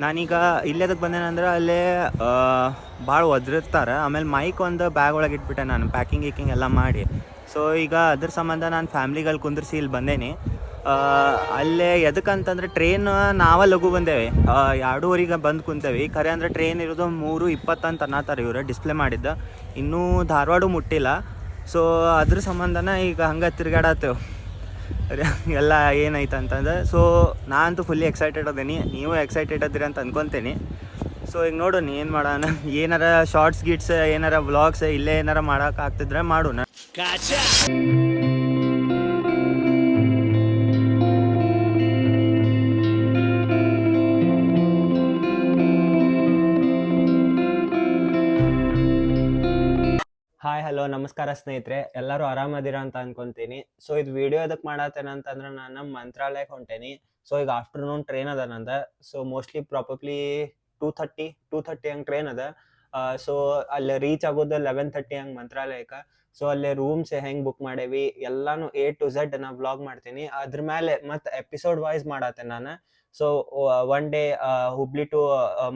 ನಾನೀಗ ಇಲ್ಲೆದಕ್ಕೆ ಬಂದೇನಂದ್ರೆ ಅಲ್ಲೇ ಭಾಳ ಒದರಿರ್ತಾರೆ. ಆಮೇಲೆ ಮೈಕ್ ಒಂದು ಬ್ಯಾಗ್ ಒಳಗೆ ಇಟ್ಬಿಟ್ಟೆ ನಾನು ಪ್ಯಾಕಿಂಗ್ ಗೀಕಿಂಗ್ ಎಲ್ಲ ಮಾಡಿ. ಸೊ ಈಗ ಅದ್ರ ಸಂಬಂಧ ನಾನು ಫ್ಯಾಮ್ಲಿಗಳು ಕುಂದಿರ್ಸಿ ಇಲ್ಲಿ ಬಂದೇನಿ. ಅಲ್ಲೇ ಎದಕ್ಕಂತಂದ್ರೆ ಟ್ರೈನ್ ನಾವೇ ಲಘು ಬಂದೇವೆ. 2:30ಗೆ ಬಂದು ಕುಂತೇವೆ. ಖರೆ ಅಂದರೆ ಟ್ರೈನ್ ಇರೋದು 3:20 ಅಂತ ಅನ್ನತ್ತಾರೆ ಇವರು ಡಿಸ್ಪ್ಲೇ ಮಾಡಿದ್ದ. ಇನ್ನೂ ಧಾರವಾಡ ಮುಟ್ಟಿಲ್ಲ. ಸೊ ಅದ್ರ ಸಂಬಂಧನ ಈಗ ಹಂಗೆ ತಿರ್ಗಾಡತ್ತೇವೆ ಎಲ್ಲ ಏನೈತೆ ಅಂತಂದ್ರೆ. ಸೊ ನಾನಂತೂ ಫುಲ್ಲಿ ಎಕ್ಸೈಟೆಡ್ ಅದೀನಿ, ನೀವು ಎಕ್ಸೈಟೆಡ್ ಅದಿರಿ ಅಂತ ಅಂದ್ಕೊತೀನಿ. ಸೊ ಈಗ ನೋಡೋಣ ಏನು ಮಾಡೋಣ. ಏನಾರ ಶಾರ್ಟ್ಸ್ ಗಿಟ್ಸ್ ಏನಾರ ವ್ಲಾಗ್ಸ್ ಇಲ್ಲೇ ಏನಾರ ಮಾಡೋಕ್ಕಾಗ್ತಿದ್ರೆ ಮಾಡೋಣ. ಹಾಯ್ ಹಲೋ ನಮಸ್ಕಾರ ಸ್ನೇಹಿತರೆ, ಎಲ್ಲರೂ ಆರಾಮದಿರ ಅಂತ ಅನ್ಕೊಂತೀನಿ. ಸೊ ಇದು ವಿಡಿಯೋ ಎದಕ್ಕೆ ಮಾಡತ್ತೇನೆ ಅಂತಂದ್ರೆ ನಾನು ನಮ್ಮ ಮಂತ್ರಾಲಯಕ್ಕೆ ಹೊಂಟೇನಿ. ಸೊ ಈಗ ಆಫ್ಟರ್ನೂನ್ ಟ್ರೈನ್ ಅದ ನಂದು. ಸೊ ಮೋಸ್ಟ್ಲಿ ಪ್ರಾಬಬ್ಲಿ 2:30 ಹಂಗೆ ಟ್ರೈನ್ ಅದ. ಸೊ ಅಲ್ಲಿ ರೀಚ್ ಆಗೋದು 11:30 ಹಂಗೆ ಮಂತ್ರಾಲಯಕ್ಕೆ. ಸೊ ಅಲ್ಲೇ ರೂಮ್ಸ್ ಹೆಂಗೆ ಬುಕ್ ಮಾಡೇವಿ ಎಲ್ಲಾನು A to Z ನಾ ವ್ಲಾಗ್ ಮಾಡ್ತೀನಿ. ಅದ್ರ ಮೇಲೆ ಮತ್ತು ಎಪಿಸೋಡ್ ವೈಸ್ ಮಾಡತ್ತೇನೆ ನಾನು. So one day Hubli to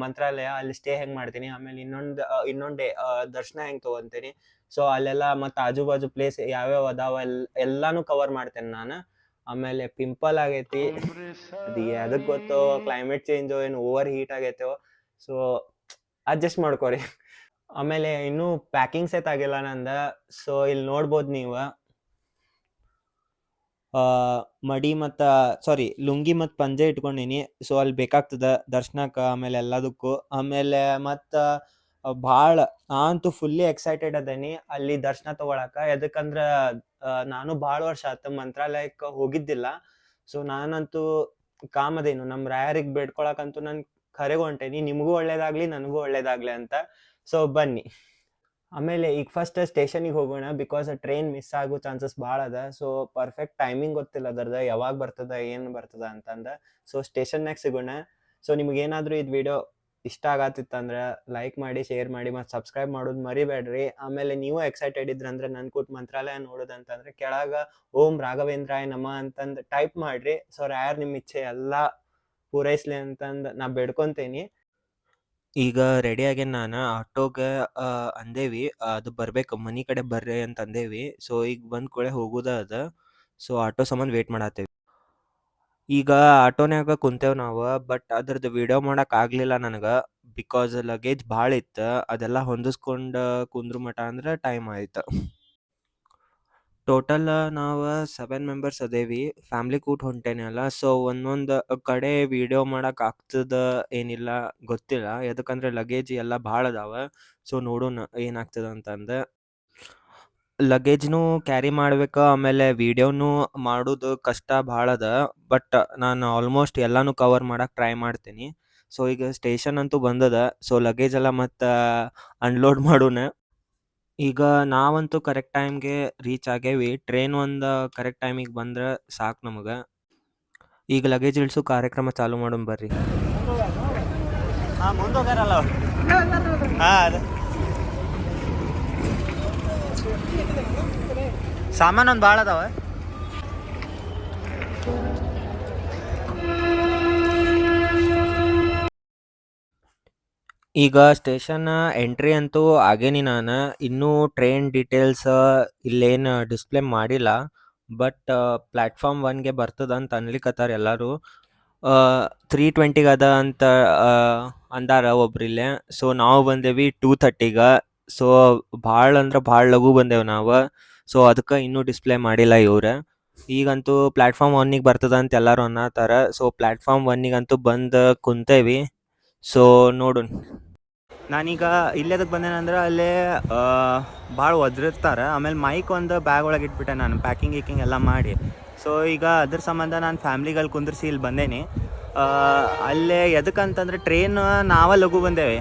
Mantralaya ಅಲ್ಲಿ ಸ್ಟೇ ಹೆಂಗೆ ಮಾಡ್ತೀನಿ, ಆಮೇಲೆ ಇನ್ನೊಂದು ಡೇ ದರ್ಶನ ಹೆಂಗೆ ತೊಗೊತೀನಿ. ಸೊ ಅಲ್ಲೆಲ್ಲ ಮತ್ತು ಆಜು ಬಾಜು ಪ್ಲೇಸ್ ಯಾವ್ಯಾವ ಅದಾವ ಎಲ್ಲಾನು ಕವರ್ ಮಾಡ್ತೇನೆ ನಾನು. ಆಮೇಲೆ ಪಿಂಪಲ್ ಆಗೈತಿ, ಅದು ಅದಕ್ಕೆ ಗೊತ್ತು, ಕ್ಲೈಮೇಟ್ ಚೇಂಜು ಏನು ಓವರ್ ಹೀಟ್ ಆಗೈತೋ. ಸೊ ಅಡ್ಜಸ್ಟ್ ಮಾಡ್ಕೊರಿ. ಆಮೇಲೆ ಇನ್ನೂ ಪ್ಯಾಕಿಂಗ್ ಸೆಟ್ ಆಗಿಲ್ಲ ನಂದು. ಸೊ ಇಲ್ಲಿ ನೋಡ್ಬೋದು ನೀವು, ಮಡಿ ಮತ್ತು ಲುಂಗಿ ಮತ್ತು ಪಂಜೆ ಇಟ್ಕೊಂಡೀನಿ. ಸೊ ಅಲ್ಲಿ ಬೇಕಾಗ್ತದೆ ದರ್ಶನಕ್ಕೆ ಆಮೇಲೆ ಎಲ್ಲದಕ್ಕೂ. ಆಮೇಲೆ ಮತ್ತು ಭಾಳ ನಾನಂತೂ ಫುಲ್ಲಿ ಎಕ್ಸೈಟೆಡ್ ಅದೇನಿ ಅಲ್ಲಿ ದರ್ಶನ ತೊಗೊಳಕ್ಕೆ. ಎದಕ್ಕಂದ್ರೆ ನಾನು ಭಾಳ ವರ್ಷ ಆಯ್ತು ಮಂತ್ರಾಲಯಕ್ಕೆ ಹೋಗಿದ್ದಿಲ್ಲ. ಸೊ ನಾನಂತೂ ಕಾಮದೇನು ನಮ್ಮ ರಾಯರಿಗೆ ಬೇಡ್ಕೊಳಕ್ಕಂತೂ ನಾನು ಕರೆಗೆ ಹೊಂಟೇನಿ. ನಿಮಗೂ ಒಳ್ಳೇದಾಗಲಿ ನನಗೂ ಒಳ್ಳೇದಾಗಲಿ ಅಂತ. ಸೊ ಬನ್ನಿ. ಆಮೇಲೆ ಈಗ ಫಸ್ಟ್ ಸ್ಟೇಷನಿಗೆ ಹೋಗೋಣ, ಬಿಕಾಸ್ ಟ್ರೈನ್ ಮಿಸ್ ಆಗೋ ಚಾನ್ಸಸ್ ಭಾಳ ಅದ. ಸೊ ಪರ್ಫೆಕ್ಟ್ ಟೈಮಿಂಗ್ ಗೊತ್ತಿಲ್ಲ ಅದರದ, ಯಾವಾಗ ಬರ್ತದ ಏನು ಬರ್ತದ ಅಂತಂದು. ಸೊ ಸ್ಟೇಷನ್ನಾಗ ಸಿಗೋಣ. ಸೊ ನಿಮಗೇನಾದರೂ ಇದು ವಿಡಿಯೋ ಇಷ್ಟ ಆಗತ್ತಿತ್ತಂದ್ರೆ ಲೈಕ್ ಮಾಡಿ, ಶೇರ್ ಮಾಡಿ ಮತ್ತು ಸಬ್ಸ್ಕ್ರೈಬ್ ಮಾಡೋದು ಮರಿಬೇಡ್ರಿ. ಆಮೇಲೆ ನೀವು ಎಕ್ಸೈಟೆಡ್ ಇದ್ರಂದ್ರೆ ನನ್ನ ಕೂಟ್ ಮಂತ್ರಾಲಯ ನೋಡೋದಂತಂದ್ರೆ ಕೆಳಗೆ ಓಂ ರಾಘವೇಂದ್ರಾಯ ನಮಃ ಅಂತಂದು ಟೈಪ್ ಮಾಡಿರಿ. ಸೊ ರಾಯರ್ ನಿಮ್ಮ ಇಚ್ಛೆ ಎಲ್ಲ ಪೂರೈಸ್ಲಿ ಅಂತಂದು ನಾ ಬೇಡ್ಕೊತೀನಿ. ಈಗ ರೆಡಿ ಆಗೇನಿ ನಾನು. ಆಟೋಗೆ ಅಂದೇವಿ, ಅದು ಬರ್ಬೇಕು ಮನೆ ಕಡೆ ಬರ್ರಿ ಅಂತ ಅಂದೇವಿ. ಸೊ ಈಗ ಬಂದ ಕೂಡಲೇ ಹೋಗೋದ ಅದ. ಸೊ ಆಟೋ ಸಂಬಂಧ ವೇಟ್ ಮಾಡತ್ತೇವಿ. ಈಗ ಆಟೋನ್ಯಾಗ ಕುಂತೇವ್ ನಾವು, ಬಟ್ ಅದ್ರದ್ದು ವಿಡಿಯೋ ಮಾಡಕ್ ಆಗ್ಲಿಲ್ಲ ನನಗೆ, ಬಿಕಾಸ್ ಲಗೇಜ್ ಭಾಳ ಇತ್ತು. ಅದೆಲ್ಲ ಹೊಂದಿಸ್ಕೊಂಡು ಕುಂದ್ರ ಮಟ ಅಂದ್ರೆ ಟೈಮ್ ಆಯ್ತು. ಟೋಟಲ್ ನಾವು 7 ಮೆಂಬರ್ಸ್ ಅದೇವಿ, ಫ್ಯಾಮ್ಲಿ ಕೂಟ್ ಹೊಂಟೇನಿ ಅಲ್ಲ. ಸೊ ಒಂದೊಂದು ಕಡೆ ವಿಡಿಯೋ ಮಾಡಕ್ ಆಗ್ತದ ಏನಿಲ್ಲ ಗೊತ್ತಿಲ್ಲ, ಯಾಕಂದ್ರೆ ಲಗೇಜ್ ಎಲ್ಲ ಭಾಳ ಅದಾವ. ಸೊ ನೋಡೋಣ ಏನಾಗ್ತದ ಅಂತಂದು. ಲಗೇಜ್ನು ಕ್ಯಾರಿ ಮಾಡ್ಬೇಕು, ಆಮೇಲೆ ವಿಡಿಯೋನು ಮಾಡೋದು ಕಷ್ಟ ಭಾಳ ಅದ. ಬಟ್ ನಾನು ಆಲ್ಮೋಸ್ಟ್ ಎಲ್ಲಾನು ಕವರ್ ಮಾಡಕ್ಕೆ ಟ್ರೈ ಮಾಡ್ತೀನಿ. ಸೊ ಈಗ ಸ್ಟೇಷನ್ ಅಂತೂ ಬಂದದ. ಸೊ ಲಗೇಜ್ ಎಲ್ಲ ಮತ್ತು ಅನ್ಲೋಡ್ ಮಾಡೋಣ. ಈಗ ನಾವಂತೂ ಕರೆಕ್ಟ್ ಟೈಮ್ಗೆ ರೀಚ್ ಆಗೇವಿ. ಟ್ರೈನ್ ಒಂದು ಕರೆಕ್ಟ್ ಟೈಮಿಗೆ ಬಂದ್ರೆ ಸಾಕು ನಮಗೆ. ಈಗ ಲಗೇಜ್ ಇಳಿಸೋ ಕಾರ್ಯಕ್ರಮ ಚಾಲೂ ಮಾಡೋಣ ಬರ್ರಿ. ಹಾಂ ಮುಂದೋಗಾರಲ್ಲ. ಹಾಂ ಅದು ಸಾಮಾನು ಒಂದು ಭಾಳ ಅದಾವ. ಈಗ ಸ್ಟೇಷನ್ ಎಂಟ್ರಿ ಅಂತೂ ಆಗೇನಿ ನಾನು. ಇನ್ನೂ ಟ್ರೈನ್ ಡೀಟೇಲ್ಸ್ ಇಲ್ಲೇನು ಡಿಸ್ಪ್ಲೇ ಮಾಡಿಲ್ಲ, ಬಟ್ ಪ್ಲ್ಯಾಟ್ಫಾರ್ಮ್ 1ಗೆ ಬರ್ತದ ಅಂತ ಅನ್ಲಿಕ್ಕತ್ತಾರ ಎಲ್ಲರೂ. 3:20 ಅದ ಅಂತ ಅಂದಾರ ಒಬ್ರಿಲ್ಲೇ. ಸೊ ನಾವು ಬಂದೇವಿ 2:30ಗೆ. ಸೊ ಭಾಳ ಅಂದ್ರೆ ಭಾಳ ಲಘು ಬಂದೇವು ನಾವು. ಸೊ ಅದಕ್ಕೆ ಇನ್ನೂ ಡಿಸ್ಪ್ಲೇ ಮಾಡಿಲ್ಲ ಇವ್ರು. ಈಗಂತೂ ಪ್ಲ್ಯಾಟ್ಫಾರ್ಮ್ 1ಗೆ ಬರ್ತದ ಅಂತ ಎಲ್ಲರೂ ಅನ್ನತ್ತಾರ. ಸೊ ಪ್ಲ್ಯಾಟ್ಫಾರ್ಮ್ 1ಗಂತೂ ಬಂದು ಕುಂತೇವಿ. ಸೊ ನೋಡೋಣ. ನಾನೀಗ ಇಲ್ಲೆದಕ್ಕೆ ಬಂದೇನಂದ್ರೆ ಅಲ್ಲೇ ಭಾಳ ಒದರಿರ್ತಾರೆ. ಆಮೇಲೆ ಮೈಕ್ ಒಂದು ಬ್ಯಾಗ್ ಒಳಗೆ ಇಟ್ಬಿಟ್ಟೆ ನಾನು ಪ್ಯಾಕಿಂಗ್ ಗೀಕಿಂಗ್ ಎಲ್ಲ ಮಾಡಿ. ಸೊ ಈಗ ಅದ್ರ ಸಂಬಂಧ ನಾನು ಫ್ಯಾಮ್ಲಿಗಳು ಕುಂದಿರ್ಸಿ ಇಲ್ಲಿ ಬಂದೇನಿ. ಅಲ್ಲೇ ಎದಕ್ಕಂತಂದ್ರೆ ಟ್ರೈನ್ ನಾವೇ ಲಘು ಬಂದೇವೆ.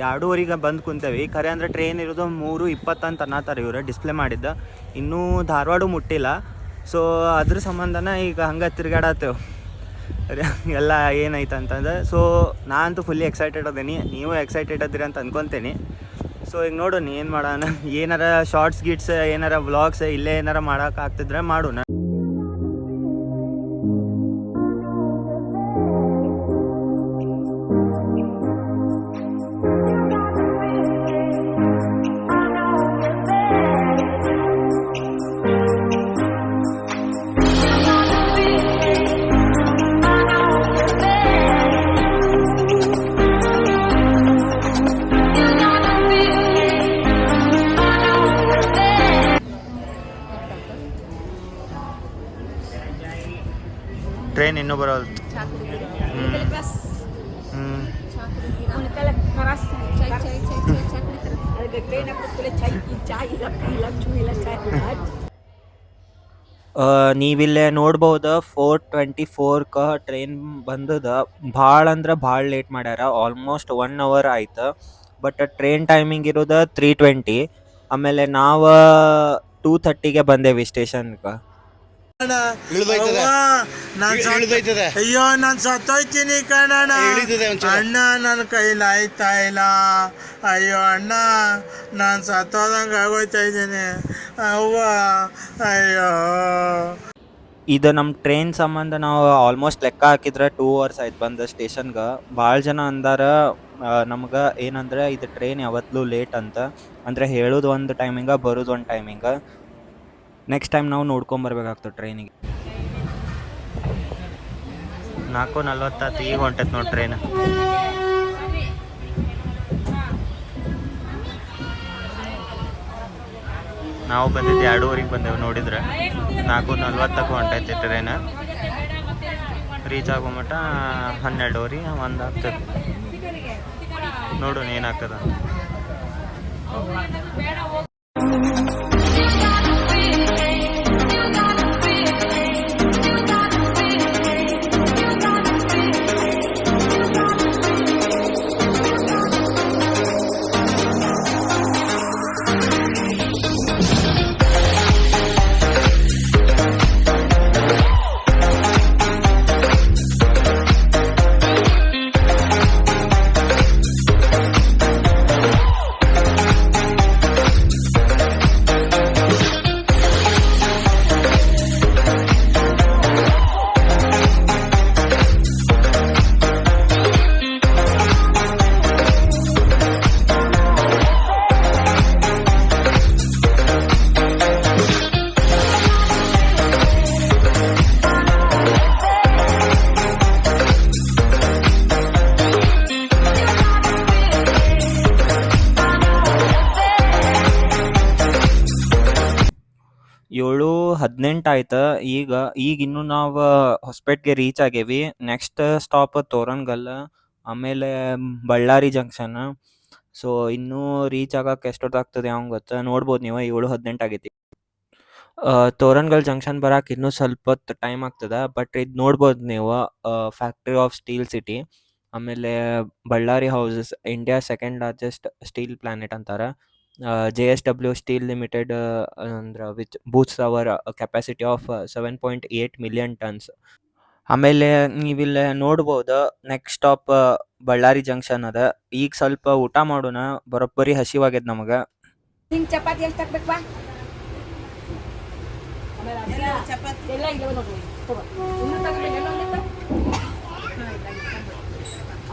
2:30ಗೆ ಬಂದು ಕುಂತೇವಿ. ಖರೆ ಅಂದರೆ ಟ್ರೈನ್ ಇರೋದು 3:20 ಅಂತ ಅನ್ನತ್ತಾರೆ ಇವರು ಡಿಸ್ಪ್ಲೇ ಮಾಡಿದ್ದ. ಇನ್ನೂ ಧಾರವಾಡ ಮುಟ್ಟಿಲ್ಲ. ಸೊ ಅದ್ರ ಸಂಬಂಧನ ಈಗ ಹಂಗೆ ತಿರ್ಗಾಡತ್ತೇವೆ ಎಲ್ಲ ಏನೈತೆ ಅಂತಂದ್ರೆ. ಸೊ ನಾನಂತೂ ಫುಲ್ಲಿ ಎಕ್ಸೈಟೆಡ್ ಅದೀನಿ, ನೀವು ಎಕ್ಸೈಟೆಡ್ ಅದಿರಿ ಅಂತ ಅಂದ್ಕೊತೀನಿ. ಸೊ ಈಗ ನೋಡೋಣ ಏನು ಮಾಡೋಣ. ಏನಾರ ಶಾರ್ಟ್ಸ್ ಗಿಟ್ಸ್ ಏನಾರ ವ್ಲಾಗ್ಸ್ ಇಲ್ಲೇ ಏನಾರ ಮಾಡೋಕ್ಕಾಗ್ತಿದ್ರೆ ಮಾಡೋಣ. ಟ್ರೈನ್ ಇನ್ನೂ ಬರೋದು. ನೀವಿಲ್ಲೇ ನೋಡ್ಬೋದು 4:24ಕ ಟ್ರೈನ್ ಬಂದದ. ಭಾಳ ಅಂದ್ರೆ ಭಾಳ ಲೇಟ್ ಮಾಡ್ಯಾರ, ಆಲ್ಮೋಸ್ಟ್ 1 ಅವರ್ ಆಯ್ತು. ಬಟ್ ಟ್ರೈನ್ ಟೈಮಿಂಗ್ ಇರೋದು 3:20. ಆಮೇಲೆ ನಾವು 2:30ಗೆ ಬಂದೇವಿ ಸ್ಟೇಷನ್ಗೆ. ಅಯ್ಯೋ ನಾನು ಸತ್ತೋಯ್ತೀನಿ ಕಣಣ್ಣ, ಅಣ್ಣ ನನ್ನ ಕೈಲಿ ಆಯ್ತಾ ಇಲ್ಲ, ಅಯ್ಯೋ ಅಣ್ಣ ನಾನು ಸತ್ತೋದಂಗೆ ಆಗೋಯ್ತಾ ಇದ್ದೀನಿ ಅವ್ವ, ಅಯ್ಯೋ. ಇದು ನಮ್ಮ ಟ್ರೈನ್ ಸಂಬಂಧ ನಾವು ಆಲ್ಮೋಸ್ಟ್ ಲೆಕ್ಕ ಹಾಕಿದ್ರೆ 2 ಅವರ್ಸ್ ಆಯ್ತು ಬಂದ ಸ್ಟೇಷನ್ಗೆ. ಭಾಳ ಜನ ಅಂದಾರ ನಮ್ಗೆ ಏನಂದ್ರೆ ಇದು ಟ್ರೈನ್ ಯಾವತ್ತೂ ಲೇಟ್ ಅಂತ. ಅಂದರೆ ಹೇಳೋದು ಒಂದು ಟೈಮಿಂಗ, ಬರೋದು ಒಂದು ಟೈಮಿಂಗ. ನೆಕ್ಸ್ಟ್ ಟೈಮ್ ನಾವು ನೋಡ್ಕೊಂಬರ್ಬೇಕಾಗ್ತದೆ ಟ್ರೈನಿಗೆ. 4:40 ಈಗ ಹೊಂಟೈತೆ ನೋಡಿ ಟ್ರೈನ್. ನಾವು ಬಂದಿದ್ದು 2:15 ಬಂದೆವು, ನೋಡಿದ್ರೆ 4:40ಕ್ಕೆ ಹೊಂಟೈತೆ ಟ್ರೈನ್. ರೀಚ್ ಆಗೋ ಮಟ್ಟ 12:30 1 ಆಗ್ತದೆ. ನೋಡೋಣ ಏನಾಗ್ತದ. ಏಳು 18 ಆಯ್ತು. ಈಗ ಇನ್ನೂ ನಾವು ಹೊಸಪೇಟೆಗೆ ರೀಚ್ ಆಗೇವಿ. ನೆಕ್ಸ್ಟ್ ಸ್ಟಾಪ್ ತೋರಣಗಲ್, ಆಮೇಲೆ ಬಳ್ಳಾರಿ ಜಂಕ್ಷನ್. ಸೊ ಇನ್ನೂ ರೀಚ್ ಆಗಕ್ಕೆ ಎಷ್ಟೊತ್ತಾಗ್ತದೆ ಯಾವ ಗೊತ್ತಾ, ನೋಡ್ಬೋದು ನೀವು. 7:18 ಆಗೈತಿ. ತೋರಣಗಲ್ ಜಂಕ್ಷನ್ ಬರಕ್ಕೆ ಇನ್ನೂ ಸ್ವಲ್ಪ ಹೊತ್ತು ಟೈಮ್ ಆಗ್ತದೆ. ಬಟ್ ಇದು ನೋಡ್ಬೋದು ನೀವು, ಫ್ಯಾಕ್ಟ್ರಿ ಆಫ್ ಸ್ಟೀಲ್ ಸಿಟಿ. ಆಮೇಲೆ Ballari houses, India second largest steel planet ಅಂತಾರೆ. JSW ಸ್ಟೀಲ್ ಲಿಮಿಟೆಡ್ ಅಂದ್ರೆ which boots our capacity of 7.8 million tons. ಆಮೇಲೆ ನೀವಿಲ್ಲೇ ನೋಡ್ಬೋದು ನೆಕ್ಸ್ಟ್ ಸ್ಟಾಪ್ ಬಳ್ಳಾರಿ ಜಂಕ್ಷನ್ ಅದ. ಈಗ ಸ್ವಲ್ಪ ಊಟ ಮಾಡೋಣ, ಬರೋಬ್ಬರಿ ಹಸಿವಾಗ್ಯದ ನಮಗೆ. ಚಪಾತಿ ಎಷ್ಟು ಹಾಕ್ಬೇಕು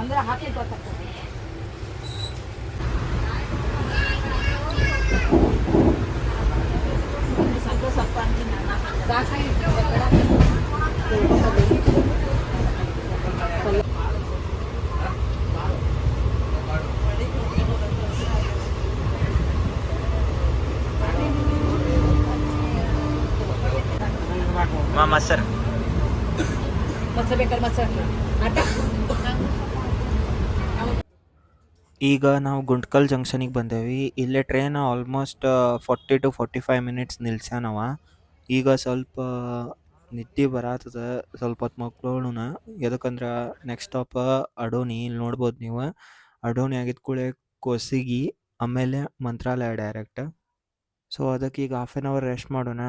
ಅಂದ್ರೆ ಹಾಕಿ ಗೊತ್ತಾಗ್ತದೆ. ಮೊಸರು ಬೇಕಾದ್ರೆ ಮೊಸರು ಈಗ ನಾವು ಗುಂಟ್ಕಲ್ ಜಂಕ್ಷನಿಗೆ ಬಂದೇವಿ. ಇಲ್ಲೇ ಟ್ರೈನ್ ಆಲ್ಮೋಸ್ಟ್ 40 to 45 ಮಿನಿಟ್ಸ್ ನಿಲ್ಸ್ಯಾನವ. ಈಗ ಸ್ವಲ್ಪ ನಿದ್ದೆ ಬರತ್ತದ, ಸ್ವಲ್ಪ ಹೊತ್ತು ಮಕ್ಕೊಳ್ಳೋಣ. ಎದಕ್ಕಂದ್ರೆ ನೆಕ್ಸ್ಟ್ ಸ್ಟಾಪ್ ಅಡೋನಿ. ಇಲ್ಲಿ ನೋಡ್ಬೋದು ನೀವು, ಅಡೋನಿ ಆಗಿದ ಕೂಡಲೇ ಕೋಸಿಗಿ, ಆಮೇಲೆ ಮಂತ್ರಾಲಯ ಡೈರೆಕ್ಟ್. ಸೊ ಅದಕ್ಕೆ ಈಗ 1/2 ಅವರ್ ರೆಸ್ಟ್ ಮಾಡೋಣ.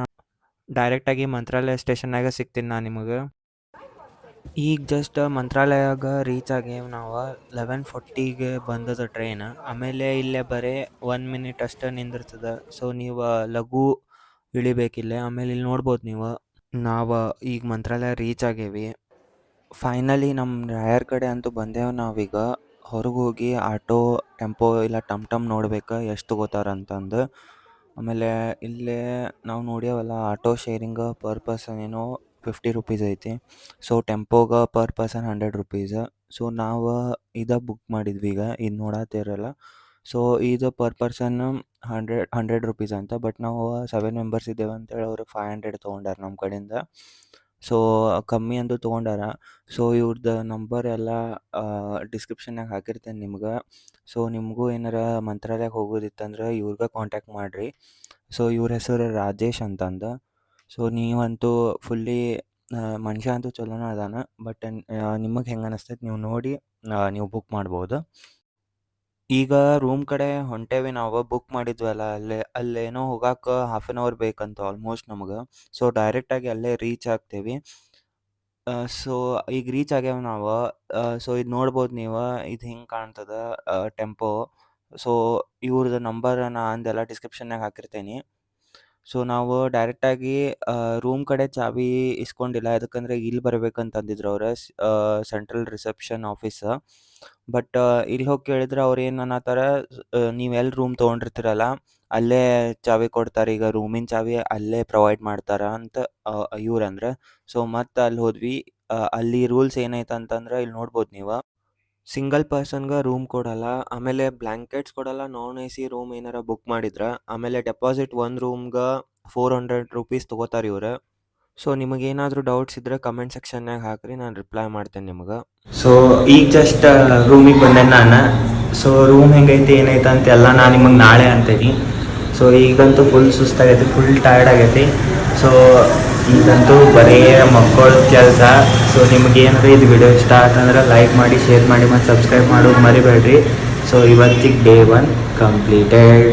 ಡೈರೆಕ್ಟಾಗಿ ಮಂತ್ರಾಲಯ ಸ್ಟೇಷನ್ನಾಗ ಸಿಗ್ತೀನಿ ನಾನು ನಿಮಗೆ. ಈಗ ಜಸ್ಟ್ ಮಂತ್ರಾಲಯಾಗ ರೀಚ್ ಆಗೇವು ನಾವು. 11:40ಗೆ ಬಂದದ ಟ್ರೈನ್. ಆಮೇಲೆ ಇಲ್ಲೇ ಬರೀ 1 ಮಿನಿಟ್ ಅಷ್ಟೇ ನಿಂದಿರ್ತದೆ. ಸೊ ನೀವು ಲಘು ಇಳಿಬೇಕಿಲ್ಲೇ. ಆಮೇಲೆ ಇಲ್ಲಿ ನೋಡ್ಬೋದು ನೀವು, ನಾವು ಈಗ ಮಂತ್ರಾಲಯ ರೀಚ್ ಆಗೇವಿ. ಫೈನಲಿ ನಮ್ಮ ರಾಯರ್ ಕಡೆ ಅಂತೂ ಬಂದೇವು ನಾವೀಗ. ಹೊರಗೆ ಹೋಗಿ ಆಟೋ, ಟೆಂಪೋ ಇಲ್ಲ ಟಮ್ ನೋಡ್ಬೇಕು ಎಷ್ಟು ತಗೋತಾರಂತಂದು. ಆಮೇಲೆ ಇಲ್ಲೇ ನಾವು ನೋಡ್ಯಾವಲ್ಲ, ಆಟೋ ಶೇರಿಂಗ್ ಪರ್ ಪರ್ಸನ್ ಏನೋ 50 ರೂಪೀಸ್ ಐತಿ. ಸೊ ಟೆಂಪೋಗೆ ಪರ್ ಪರ್ಸನ್ 100 ರೂಪೀಸ್. ಸೊ ನಾವು ಇದು ಬುಕ್ ಮಾಡಿದ್ವಿ ಈಗ, ಇದು ನೋಡತ್ತಿರಲ್ಲ. ಸೊ ಇದು ಪರ್ ಪರ್ಸನ್ 100 ರೂಪೀಸ್ ಅಂತ. ಬಟ್ ನಾವು 7 ಮೆಂಬರ್ಸ್ ಇದ್ದೇವೆ ಅಂತೇಳಿ ಅವರು 500 ತೊಗೊಂಡಾರ ನಮ್ಮ ಕಡೆಯಿಂದ. ಸೊ ಕಮ್ಮಿ ಅಂತೂ ತೊಗೊಂಡಾರ. ಸೊ ಇವ್ರದ್ದು ನಂಬರ್ ಎಲ್ಲ ಡಿಸ್ಕ್ರಿಪ್ಷನ್ನಾಗ ಹಾಕಿರ್ತೇನೆ ನಿಮ್ಗೆ. ಸೊ ನಿಮಗೂ ಏನಾರ ಮಂತ್ರಾಲಯಕ್ಕೆ ಹೋಗೋದಿತ್ತಂದ್ರೆ ಇವ್ರಿಗೆ ಕಾಂಟ್ಯಾಕ್ಟ್ ಮಾಡಿರಿ. ಸೊ ಇವ್ರ ಹೆಸರು ರಾಜೇಶ್ ಅಂತಂದು. ಸೊ ನೀವಂತೂ ಫುಲ್ಲಿ ಮನುಷ್ಯ ಅಂತೂ ಚಲೋನ ಅದಾನ. ಬಟ್ ನಿಮಗೆ ಹೆಂಗೆ ಅನಿಸ್ತೈತೆ ನೀವು ನೋಡಿ ನೀವು ಬುಕ್ ಮಾಡ್ಬೋದು. ಈಗ ರೂಮ್ ಕಡೆ ಹೊಂಟೇವಿ ನಾವು. ಬುಕ್ ಮಾಡಿದ್ವಲ್ಲ ಅಲ್ಲೇನೋ ಹೋಗಾಕ ಹಾಫ್ ಆನ್ ಅವರ್ ಬೇಕಂತ ಆಲ್ಮೋಸ್ಟ್ ನಮಗೆ. ಸೊ ಡೈರೆಕ್ಟಾಗಿ ಅಲ್ಲೇ ರೀಚ್ ಆಗ್ತೇವಿ. ಸೊ ಈಗ ರೀಚ್ ಆಗ್ಯಾವ ನಾವು. ಸೊ ಇದು ನೋಡ್ಬೋದು ನೀವು, ಇದು ಹಿಂಗೆ ಕಾಣ್ತದ ಟೆಂಪೋ. ಸೊ ಇವ್ರದ್ದು ನಂಬರ್ ಅಂದೆಲ್ಲ ಡಿಸ್ಕ್ರಿಪ್ಷನ್ನಾಗ ಹಾಕಿರ್ತೇನೆ. ಸೊ ನಾವು ಡೈರೆಕ್ಟಾಗಿ ರೂಮ್ ಕಡೆ ಚಾವಿ ಇಸ್ಕೊಂಡಿಲ್ಲ. ಯಾಕಂದರೆ ಇಲ್ಲಿ ಬರ್ಬೇಕಂತ ಅಂದಿದ್ರು ಅವ್ರು, ಸೆಂಟ್ರಲ್ ರಿಸೆಪ್ಷನ್ ಆಫೀಸ್. ಬಟ್ ಇಲ್ಲಿ ಹೋಗಿ ಕೇಳಿದ್ರೆ ಅವ್ರು ಏನು ಅನ್ನತ್ತಾರ, ನೀವು ಎಲ್ಲಿ ರೂಮ್ ತೊಗೊಂಡಿರ್ತೀರಲ್ಲ ಅಲ್ಲೇ ಚಾವಿ ಕೊಡ್ತಾರೆ. ಈಗ ರೂಮಿನ ಚಾವಿ ಅಲ್ಲೇ ಪ್ರೊವೈಡ್ ಮಾಡ್ತಾರೆ ಅಂತ ಇವ್ರಂದ್ರೆ. ಸೊ ಮತ್ತು ಅಲ್ಲಿ ಹೋದ್ವಿ. ಅಲ್ಲಿ ರೂಲ್ಸ್ ಏನೈತೆ ಅಂತಂದ್ರೆ ಇಲ್ಲಿ ನೋಡ್ಬೋದು ನೀವು. ಸಿಂಗಲ್ ಪರ್ಸನ್ಗೆ ರೂಮ್ ಕೊಡಲ್ಲ, ಆಮೇಲೆ ಬ್ಲ್ಯಾಂಕೆಟ್ಸ್ ಕೊಡಲ್ಲ. ನಾನ್ ಎ ಸಿ ರೂಮ್ ಏನಾರ ಬುಕ್ ಮಾಡಿದ್ರೆ. ಆಮೇಲೆ ಡೆಪಾಸಿಟ್ ಒಂದು ರೂಮ್ಗೆ 400 ರೂಪೀಸ್ ತೊಗೋತಾರೆ ಇವ್ರು. ಸೊ ನಿಮಗೇನಾದರೂ ಡೌಟ್ಸ್ ಇದ್ದರೆ ಕಮೆಂಟ್ ಸೆಕ್ಷನ್ನಾಗ ಹಾಕ್ರಿ, ನಾನು ರಿಪ್ಲೈ ಮಾಡ್ತೇನೆ ನಿಮ್ಗೆ. ಸೊ ಈಗ ಜಸ್ಟ್ ರೂಮಿಗೆ ಬಂದೆ ನಾನು. ಸೊ ರೂಮ್ ಹೆಂಗೈತಿ ಏನೈತೆ ಅಂತೆಲ್ಲ ನಾನು ನಿಮಗೆ ನಾಳೆ ಅಂತೀನಿ. ಸೊ ಈಗಂತೂ ಫುಲ್ ಸುಸ್ತಾಗೈತಿ, ಫುಲ್ ಟಯರ್ಡ್ ಆಗೈತಿ. ಸೊ ಈಗಂತೂ ಬರೀ ಮಕ್ಕಳ ಕೆಲಸ. ಸೊ ನಿಮಗೇನಾದ್ರು ಇದು ವಿಡಿಯೋ ಇಷ್ಟ ಆತಂದ್ರೆ ಲೈಕ್ ಮಾಡಿ, ಶೇರ್ ಮಾಡಿ ಮತ್ತು ಸಬ್ಸ್ಕ್ರೈಬ್ ಮಾಡೋದು ಮರಿಬೇಡ್ರಿ. ಸೊ ಇವತ್ತಿಗೆ ಡೇ 1 ಕಂಪ್ಲೀಟೆಡ್.